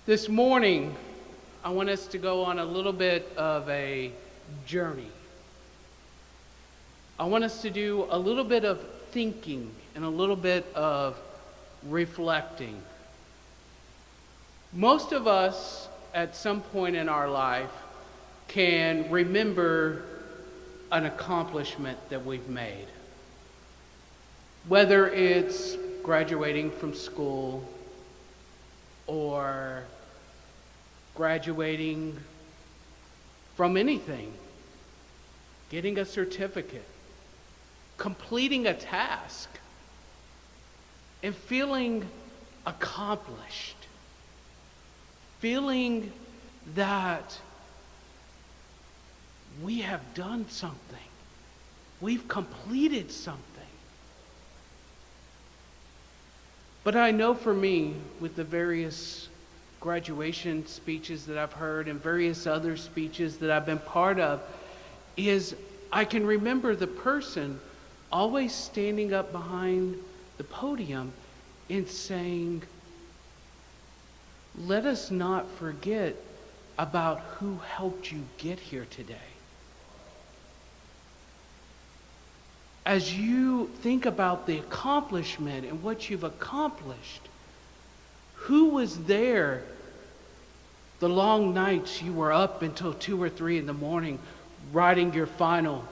This morning, I want us to go on a little bit of a journey. I want us to do a little bit of thinking and a little bit of reflecting. Most of us, at some point in our life, can remember an accomplishment that we've made. Whether it's graduating from school or graduating from anything, getting a certificate, completing a task, and feeling accomplished, feeling that we have done something, we've completed something. But I know for me, with the various graduation speeches that I've heard and various other speeches that I've been part of, is I can remember the person always standing up behind the podium and saying, let us not forget about who helped you get here today. As you think about the accomplishment and what you've accomplished, who was there the long nights you were up until 2 or 3 in the morning writing your final,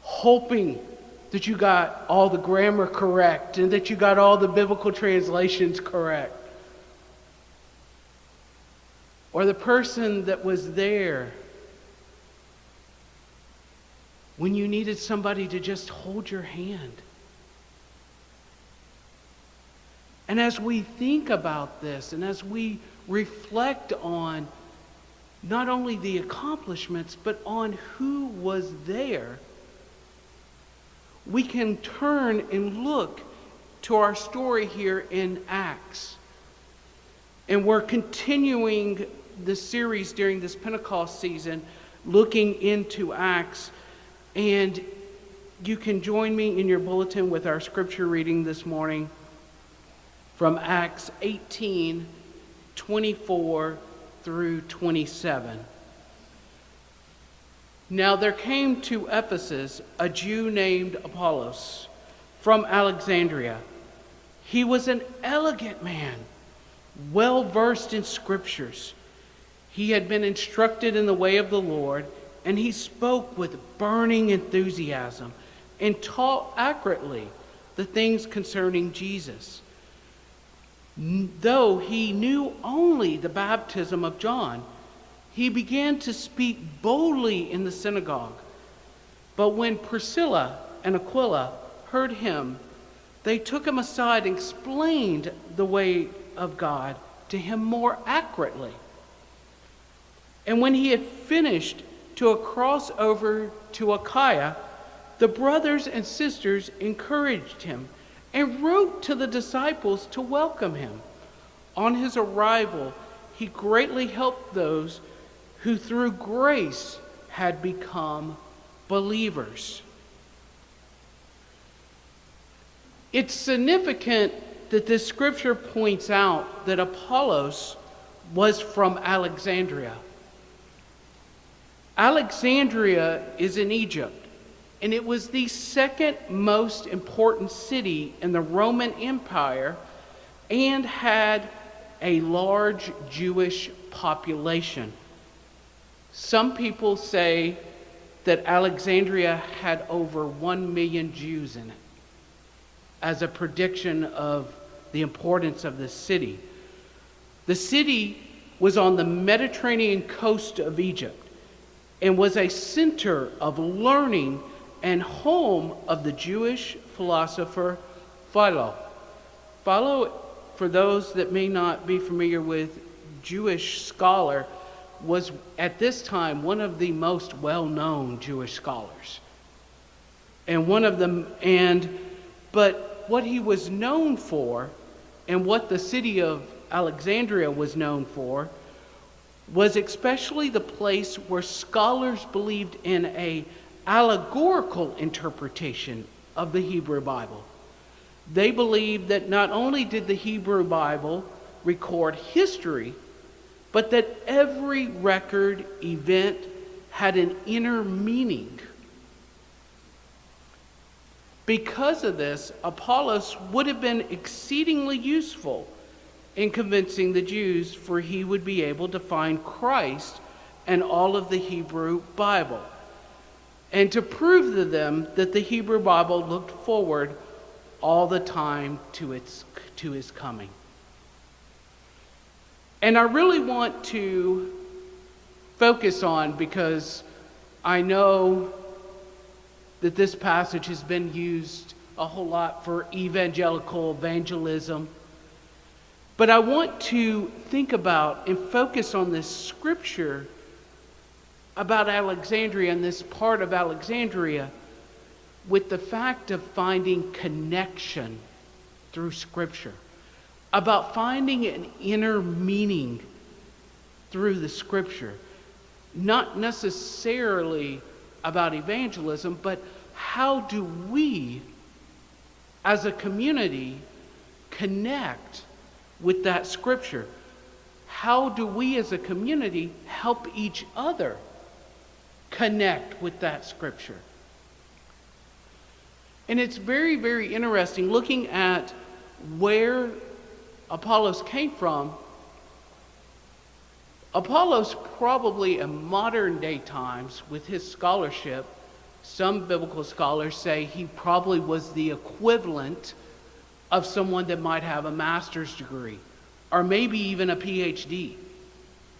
hoping that you got all the grammar correct and that you got all the biblical translations correct? Or the person that was there when you needed somebody to just hold your hand? And as we think about this and as we reflect on not only the accomplishments, but on who was there, we can turn and look to our story here in Acts. And we're continuing the series during this Pentecost season, looking into Acts. And you can join me in your bulletin with our scripture reading this morning from Acts 18, 24 through 27. Now there came to Ephesus a Jew named Apollos from Alexandria. He was an elegant man, well versed in scriptures. He had been instructed in the way of the Lord, and he spoke with burning enthusiasm and taught accurately the things concerning Jesus. Though he knew only the baptism of John, he began to speak boldly in the synagogue. But when Priscilla and Aquila heard him, they took him aside and explained the way of God to him more accurately. And when he had finished to cross over to Achaia, the brothers and sisters encouraged him and wrote to the disciples to welcome him. On his arrival, he greatly helped those who through grace had become believers. It's significant that this scripture points out that Apollos was from Alexandria. Alexandria is in Egypt, and it was the second most important city in the Roman Empire and had a large Jewish population. Some people say that Alexandria had over 1 million Jews in it, as a prediction of the importance of this city. The city was on the Mediterranean coast of Egypt and was a center of learning and home of the Jewish philosopher Philo. Philo, for those that may not be familiar with Jewish scholar, was at this time one of the most well-known Jewish scholars. But what he was known for, and what the city of Alexandria was known for, was especially the place where scholars believed in a allegorical interpretation of the Hebrew Bible. They believed that not only did the Hebrew Bible record history, but that every record event had an inner meaning. Because of this, Apollos would have been exceedingly useful in convincing the Jews, for he would be able to find Christ in all of the Hebrew Bible, and to prove to them that the Hebrew Bible looked forward all the time to his coming. And I really want to focus on, because I know that this passage has been used a whole lot for evangelical evangelism, but I want to think about and focus on this scripture about Alexandria and this part of Alexandria with the fact of finding connection through scripture, about finding an inner meaning through the scripture, not necessarily about evangelism, but how do we as a community connect with that scripture? How do we as a community help each other connect with that scripture? And it's very, very interesting looking at where Apollos came from. Apollos, probably in modern day times with his scholarship, some biblical scholars say he probably was the equivalent of someone that might have a master's degree or maybe even a PhD.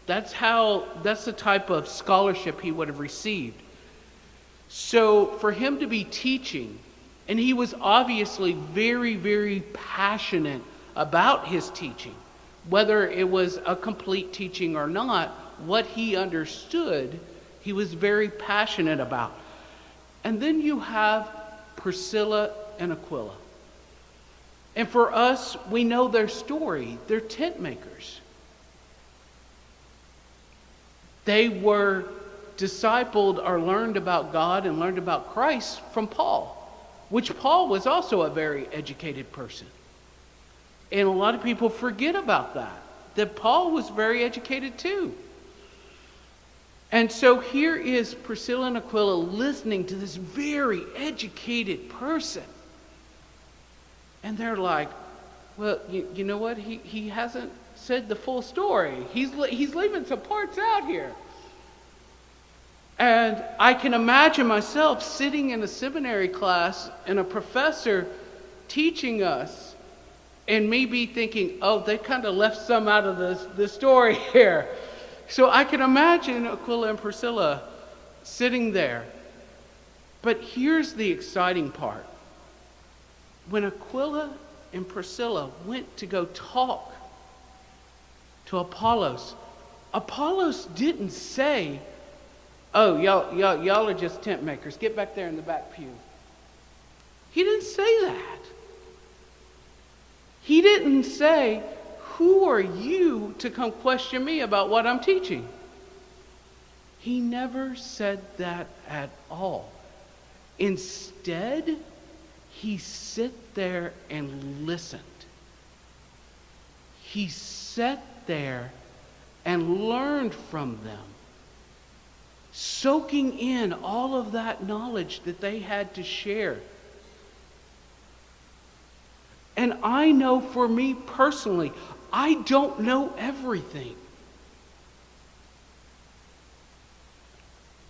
That's the type of scholarship he would have received. So for him to be teaching, and he was obviously very, very passionate about his teaching, whether it was a complete teaching or not, what he understood, he was very passionate about. And then you have Priscilla and Aquila. And for us, we know their story. They're tent makers. They were discipled or learned about God and learned about Christ from Paul, which Paul was also a very educated person. And a lot of people forget about that Paul was very educated too. And so here is Priscilla and Aquila listening to this very educated person. And they're like, well, you know what? He hasn't said the full story. He's leaving some parts out here. And I can imagine myself sitting in a seminary class and a professor teaching us, and me be thinking, oh, they kind of left some out of the story here. So I can imagine Aquila and Priscilla sitting there. But here's the exciting part. When Aquila and Priscilla went to go talk to Apollos, Apollos didn't say, oh, y'all are just tent makers. Get back there in the back pew. He didn't say that. He didn't say, who are you to come question me about what I'm teaching? He never said that at all. Instead, he sat there and listened. He sat there and learned from them, soaking in all of that knowledge that they had to share. And I know for me personally, I don't know everything.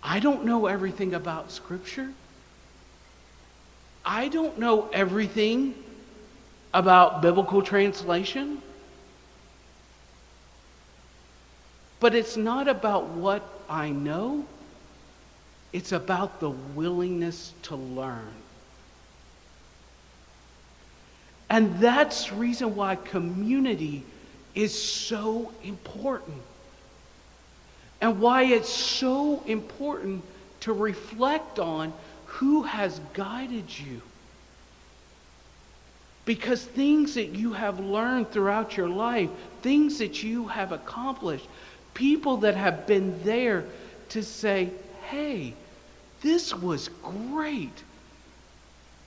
I don't know everything about Scripture. I don't know everything about biblical translation. But it's not about what I know. It's about the willingness to learn. And that's the reason why community is so important. And why it's so important to reflect on who has guided you. Because things that you have learned throughout your life, things that you have accomplished, people that have been there to say, hey, this was great,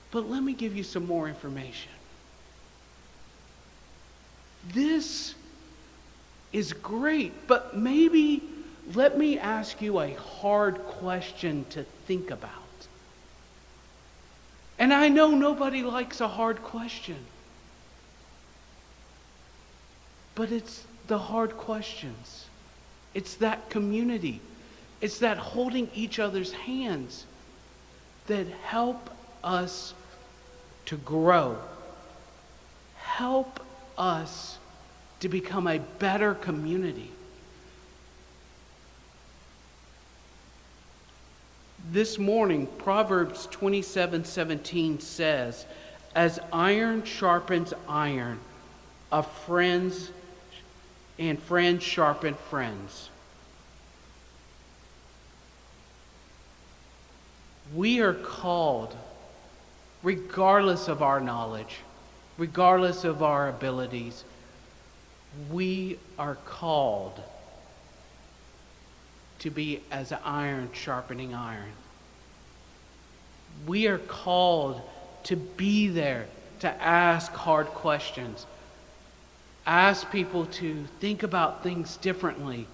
but let me give you some more information. This is great, but maybe let me ask you a hard question to think about. And I know nobody likes a hard question, but it's the hard questions. It's that community. It's that holding each other's hands that help us to grow, help us to become a better community. This morning, Proverbs 27:17 says, "As iron sharpens iron, friends sharpen friends." We are called, regardless of our knowledge, regardless of our abilities, we are called to be as iron sharpening iron. We are called to be there, to ask hard questions, ask people to think about things differently,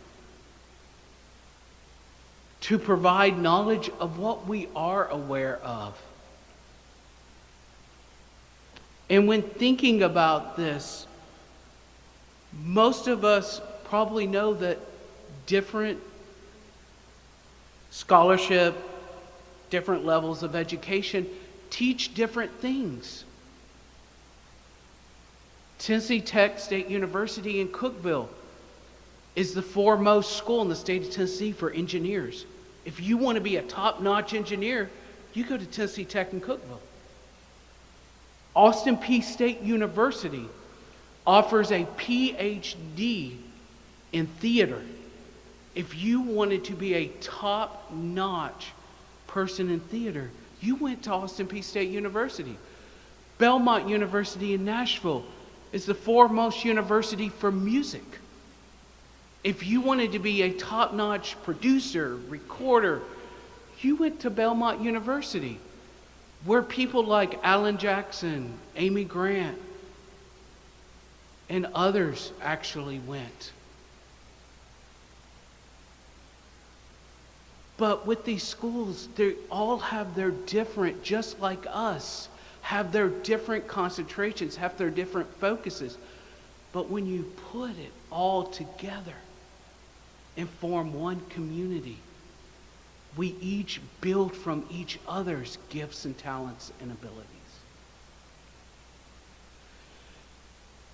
to provide knowledge of what we are aware of. And when thinking about this, most of us probably know that different scholarship, different levels of education teach different things. Tennessee Tech State University in Cookeville is the foremost school in the state of Tennessee for engineers. If you want to be a top-notch engineer, you go to Tennessee Tech in Cookeville. Austin Peay State University offers a PhD in theater. If you wanted to be a top-notch person in theater, you went to Austin Peay State University. Belmont University in Nashville is the foremost university for music. If you wanted to be a top-notch producer, recorder, you went to Belmont University, where people like Alan Jackson, Amy Grant, and others actually went. But with these schools, they all have their different, just like us, have their different concentrations, have their different focuses. But when you put it all together and form one community, we each build from each other's gifts and talents and abilities.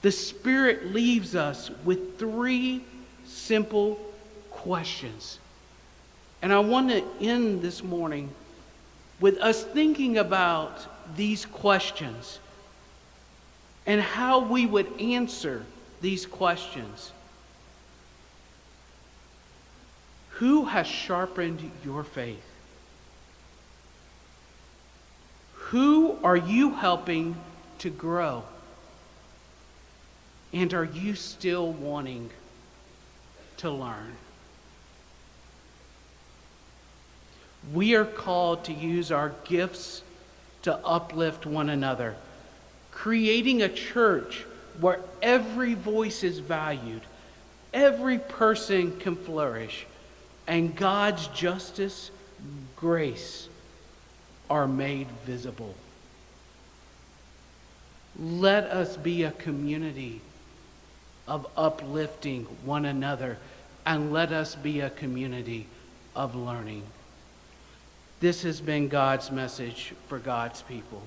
The Spirit leaves us with 3 simple questions. And I want to end this morning with us thinking about these questions and how we would answer these questions. Who has sharpened your faith? Who are you helping to grow? And are you still wanting to learn? We are called to use our gifts to uplift one another, creating a church where every voice is valued, every person can flourish, and God's justice, grace are made visible. Let us be a community of uplifting one another, and let us be a community of learning. This has been God's message for God's people.